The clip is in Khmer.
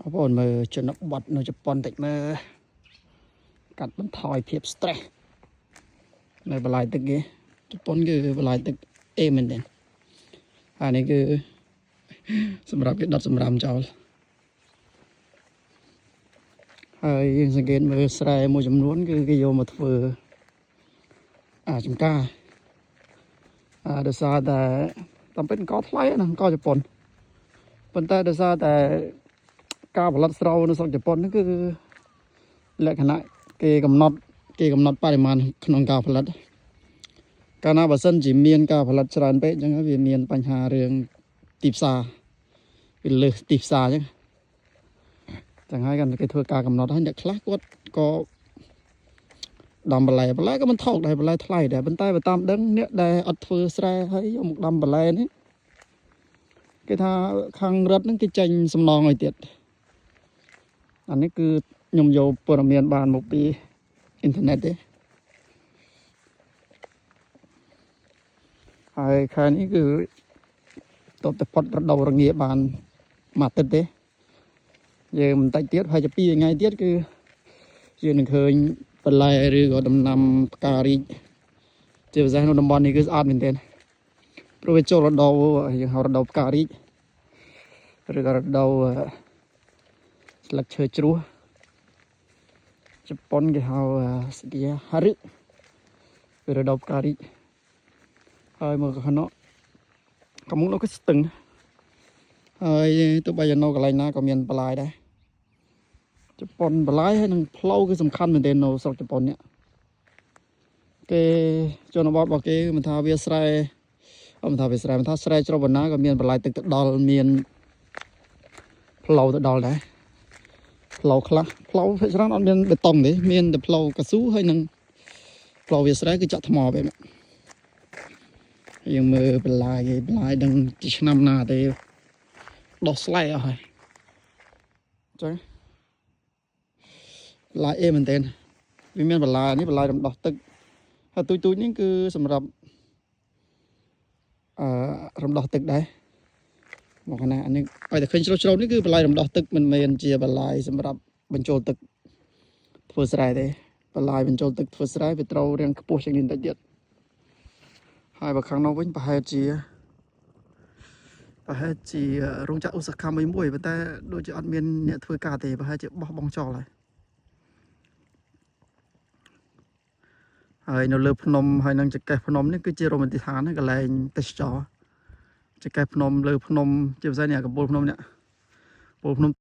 បងប្អូនមើលជនបទនៅជប៉ុនតិចមើលកាត់បន្ថយភាព stress នៅបន្លាយទឹកគេជប៉ុនគឺបន្លាយទឹកអេមែនទេអានេះគឺសម្រាប់គេដុតសម្រាមចោលហើយយើងសង្កេតមើលស្រែមួយចំនួនគឺគេយកមកធ្វើចំការដោយសារតែតាមពិតអង្គថ្លៃណាអង្គជប៉ុនប៉ុន្តែដោយសារតែការផលិតស្រូវនៅស្រុកជប៉ុនហ្នឹងគឺលក្ខណៈគេកំណត់បរិមាណក្នុងការផលិតកាលណាបើសិនជាមានការផលិតច្រើនពេកអញ្ចឹងវាមានបញ្ហារឿងទីផ្សារវាលើសទីផ្សារអញ្ចឹងហើយគាត់គេធ្វើការកំណត់ហើយអ្នកខ្លះគាត់ក៏ដាំបន្លែក៏មិនថោកដែរបន្លែថ្លៃដែរប៉ុន្តែបើតាមដឹងអ្នកដែលអត់ធ្វើស្រែហើយយកមកដាំបន្លែនេះគេថាខាងរដ្ឋហ្នឹងគេចេញសំណងឲ្យទៀតអានេះគឺខ្ញុំយកព័ត៌មានបានមកពីអ៊ីនធឺណិតទេហើយខែនេះគឺតបតែផុតរដូវរងាបានមួយអាទិត្យទេយើងបន្តិចទៀតហើយ2ថ្ងៃទៀតគឺយើងនឹងឃើញបន្លែឬក៏ដំណាំផ្ការីកជាពិសេសនៅតំបន់នេះគឺស្អាតមែនទែនព្រោះវាចូលរដូវយើងហៅរដូវផ្ការីកឬក៏រដូវស្លឹកឈើជ្រោះជប៉ុនគេហៅស្គីហារុគឺរដូវផ្ការីកហើយមកខាងនោះកំមុំនោះគឺស្ទឹងហើយទោះបីយ៉ាងនៅកន្លែងណាក៏មានបន្លែដែរជប៉ុនបន្លែហើយនឹងផ្លូវគឺសំខាន់មែនទែននៅស្រុកជប៉ុននេះគេជនបទរបស់គេមិនថាវាស្រែមិនថាស្រែជ្រៅបណ្ណាក៏មានបន្លែទឹកទៅដល់មានផ្លូវទៅដល់ដែរផ្លូវខ្លះផ្លូវភាគច្រើនអត់មានបេតុងទេមានតែផ្លូវកៅស៊ូហើយនឹងផ្លូវវាស្រែគឺចាក់ថ្មបែបនេះយើងមើលបន្លែដឹងជាឆ្នាំណាទេដោះស្លែកអស់ហើយចឹងបន្លែអេមែនទែនវាមានបន្លែនេះបន្លែរំដោះទឹកហើយទូចនេះគឺសម្រាប់រំដោះទឹកដែរមកខាងណាអានេះឲ្យតែឃើញជ្រៅនេះគឺបន្លែរំដោះទឹកមិនមែនជាបន្លែសម្រាប់បញ្ចូលទឹកធ្វើស្រែទេបន្លែបញ្ចូលទឹកធ្វើស្រែវាត្រូវរាងខ្ពស់ជាងនេះបន្តិចទៀតហើយបើខាងនោះវិញប្រហែលជារោងចក្រឧស្សាហកម្មមួយប៉ុន្តែដូចជាអត់មានអ្នកធ្វើការទេប្រហែលជាបោះបង់ចោលហើយនៅលើភ្នំហើយនឹងចង្កេះភ្នំនេះគឺជារមណីយដ្ឋានកន្លែងទេសចរចង្កេះភ្នំលើភ្នំជាពិសេសនេះកំពូលភ្នំនេះកំពូលភ្នំ